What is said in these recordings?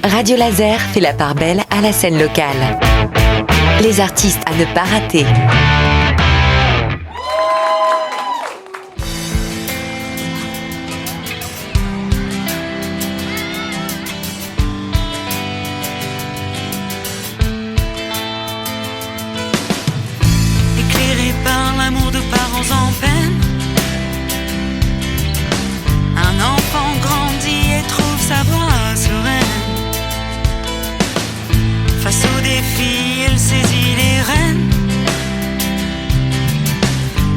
Radio Laser fait la part belle à la scène locale. Les artistes à ne pas rater. Éclairé par l'amour de parents en peine, un enfant grandit et trouve sa voie sereine. Face aux défis, il saisit les rênes,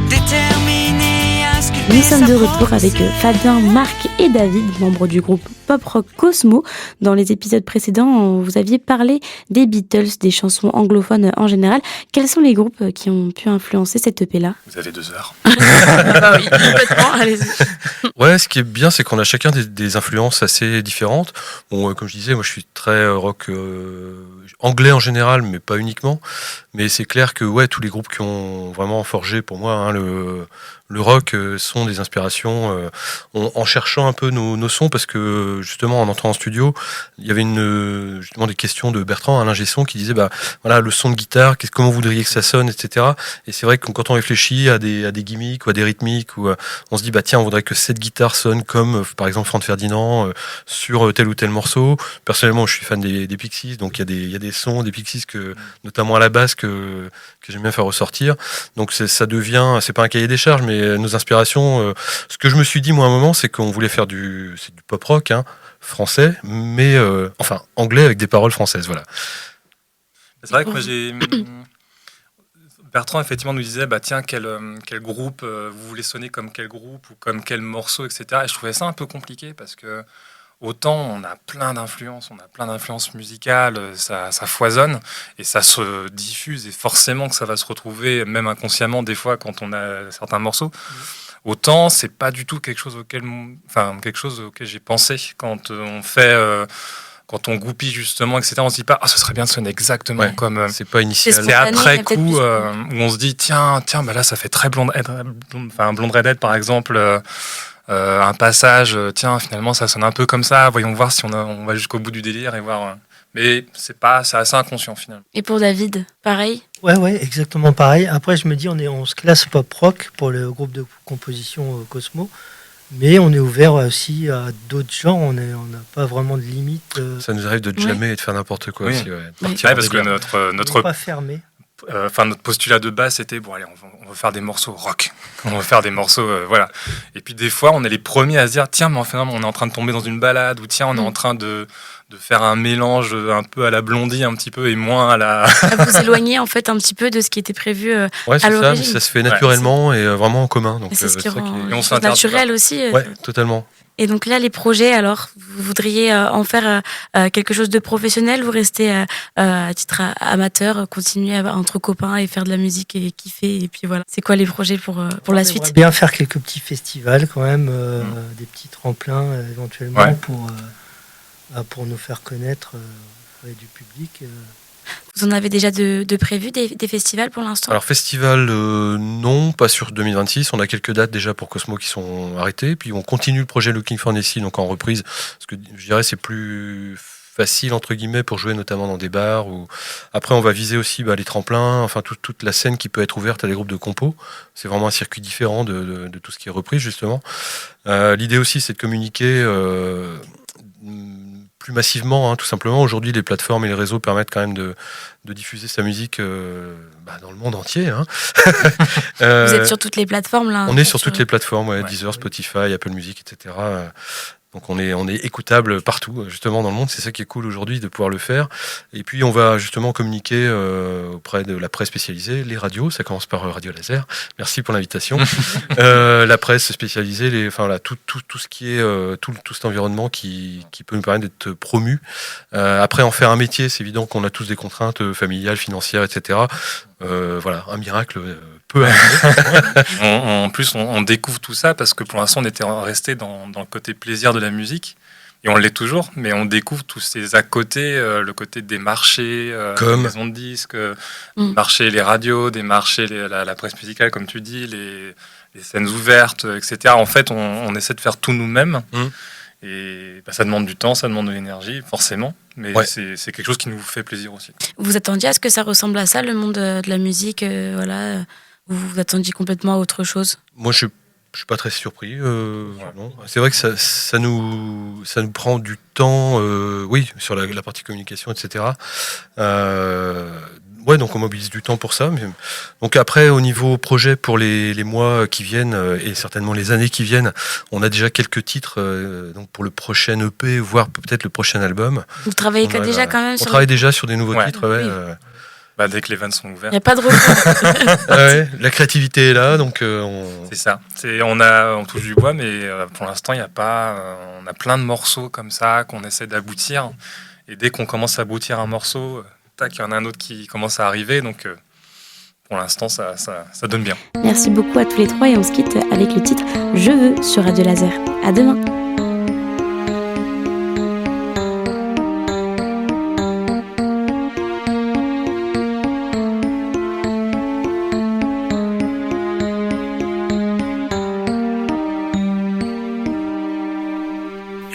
déterminé à sculpter. Nous sommes de retour avec Fabien, Marc et David, membres du groupe pop-rock Cosmo. Dans les épisodes précédents, vous aviez parlé des Beatles, des chansons anglophones en général. Quels sont les groupes qui ont pu influencer cette EP-là ? Vous avez 2 heures. Bah oui, complètement, allez-y. Ouais, ce qui est bien, c'est qu'on a chacun des influences assez différentes. Bon, comme je disais, moi je suis très rock anglais en général, mais pas uniquement. Mais c'est clair que ouais, tous les groupes qui ont vraiment forgé pour moi le rock sont des inspirations en cherchant un peu nos sons, parce que justement en entrant en studio, il y avait justement des questions de Bertrand, un ingé son, qui disait bah voilà, le son de guitare, comment vous voudriez que ça sonne, etc. Et c'est vrai que quand on réfléchit à des gimmicks ou à des rythmiques, ou on se dit bah tiens, on voudrait que cette guitare sonne comme par exemple Franz Ferdinand sur tel ou tel morceau. Personnellement, je suis fan des Pixies, donc il y a des sons des Pixies notamment à la basse que j'aime bien faire ressortir. Donc ça devient, c'est pas un cahier des charges, mais nos inspirations. Ce que je me suis dit moi à un moment, c'est qu'on voulait faire du pop rock français, mais enfin anglais avec des paroles françaises, voilà. C'est vrai que moi Bertrand effectivement nous disait bah tiens, quel groupe vous voulez sonner, comme quel groupe ou comme quel morceau, etc. Et je trouvais ça un peu compliqué, parce que autant on a plein d'influences musicales, ça foisonne et ça se diffuse, et forcément que ça va se retrouver même inconsciemment des fois quand on a certains morceaux. Autant c'est pas du tout quelque chose auquel j'ai pensé quand on fait quand on goupille justement, etc. On se dit pas ce serait bien de sonner exactement comme c'est pas initial. C'est après coup où on se dit tiens bah là ça fait très Blonde Redhead par exemple. Un passage, tiens, finalement ça sonne un peu comme ça, voyons voir si on va jusqu'au bout du délire et voir. Mais c'est assez inconscient finalement. Et pour David, pareil ? Ouais, exactement pareil. Après, je me dis, on se classe pop-rock pour le groupe de composition Cosmo, mais on est ouvert aussi à d'autres genres, on n'a pas vraiment de limite. Ça nous arrive de jammer et de faire n'importe quoi aussi. Parce que notre pas fermé. Notre postulat de base, c'était bon, allez, on va faire des morceaux rock, on va faire des morceaux, voilà. Et puis des fois, on est les premiers à se dire tiens, mais enfin, on est en train de tomber dans une balade, ou tiens, on est en train de faire un mélange un peu à la Blondie, un petit peu, et moins à la. Vous éloignez en fait un petit peu de ce qui était prévu à l'origine. Ça se fait naturellement et vraiment en commun. Donc c'est ce qui rend et on chose naturelle aussi. Ouais, totalement. Et donc là, les projets, alors, vous voudriez en faire quelque chose de professionnel, vous restez à titre amateur, continuer entre copains et faire de la musique et kiffer, et puis voilà. C'est quoi les projets pour la suite ? On aimerait bien faire quelques petits festivals quand même, des petits tremplins éventuellement pour nous faire connaître auprès du public. Vous en avez déjà de prévus des festivals pour l'instant ? Alors festival, non, pas sur 2026. On a quelques dates déjà pour Cosmo qui sont arrêtées. Puis on continue le projet Looking for Nessie, donc en reprise. Parce que je dirais c'est plus facile entre guillemets pour jouer notamment dans des bars. Après on va viser aussi les tremplins, enfin toute la scène qui peut être ouverte à des groupes de compos. C'est vraiment un circuit différent de tout ce qui est reprise justement. L'idée aussi c'est de communiquer plus massivement, tout simplement. Aujourd'hui, les plateformes et les réseaux permettent quand même de diffuser sa musique dans le monde entier. Vous êtes sur toutes les plateformes là ? On est sur toutes les plateformes, Deezer, Spotify, Apple Music, etc. Donc on est écoutable partout, justement dans le monde. C'est ça qui est cool aujourd'hui de pouvoir le faire. Et puis on va justement communiquer auprès de la presse spécialisée, les radios. Ça commence par Radio Laser. Merci pour l'invitation. La presse spécialisée, tout ce qui est tout cet environnement qui peut nous permettre d'être promu. Après en faire un métier, c'est évident qu'on a tous des contraintes familiales, financières, etc. Un miracle peut arriver. En plus, on découvre tout ça parce que pour l'instant, on était resté dans le côté plaisir de la musique. Et on l'est toujours, mais on découvre tous ces à côté, le côté des marchés, les maisons de disques, marchés, les radios, des marchés, la presse musicale, comme tu dis, scènes ouvertes, etc. En fait, on essaie de faire tout nous-mêmes. Et ça demande du temps, ça demande de l'énergie, forcément. Mais c'est quelque chose qui nous fait plaisir aussi. Vous vous attendiez à ce que ça ressemble à ça, le monde de la musique voilà, ou vous vous attendiez complètement à autre chose? Moi, je suis pas très surpris. Non. C'est vrai que ça nous prend du temps, oui, sur la partie communication, etc. Donc on mobilise du temps pour ça. Donc après, au niveau projet pour les mois qui viennent et certainement les années qui viennent, on a déjà quelques titres donc pour le prochain EP, voire peut-être le prochain album. Vous travaillez déjà quand même on travaille déjà sur des nouveaux titres. Dès que les vannes sont ouvertes. Il n'y a pas de repos. La créativité est là, donc c'est ça. On touche du bois, mais pour l'instant, il n'y a pas. On a plein de morceaux comme ça qu'on essaie d'aboutir. Et dès qu'on commence à aboutir un morceau, il y en a un autre qui commence à arriver. Donc, pour l'instant, ça donne bien. Merci beaucoup à tous les trois et on se quitte avec le titre « Je veux » sur Radio Laser. À demain.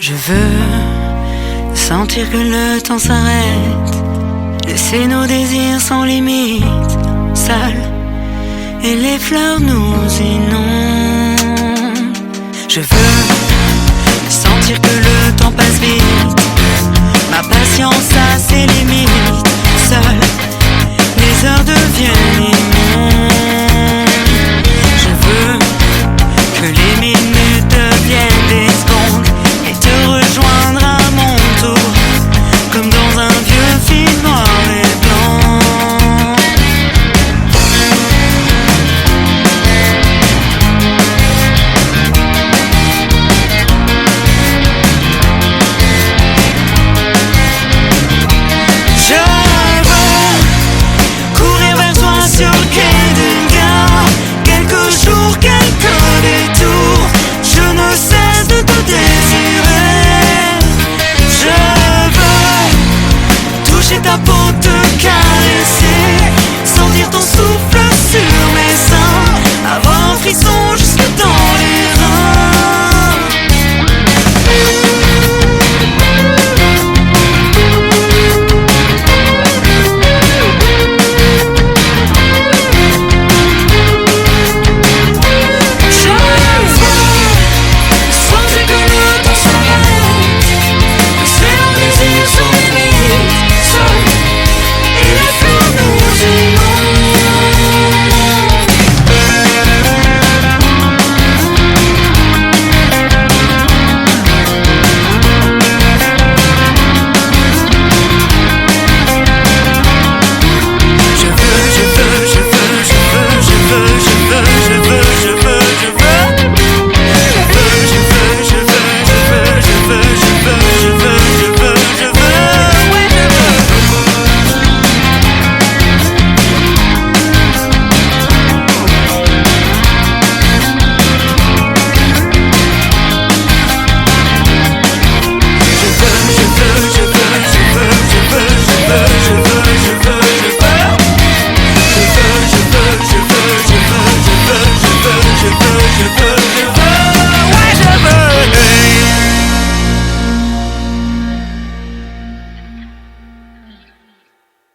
Je veux sentir que le temps s'arrête, laisser nos désirs sans limite, seuls, et les fleurs nous inondent. Je veux sentir que le temps passe vite, ma patience a ses limites, seul, les heures deviennent immondes.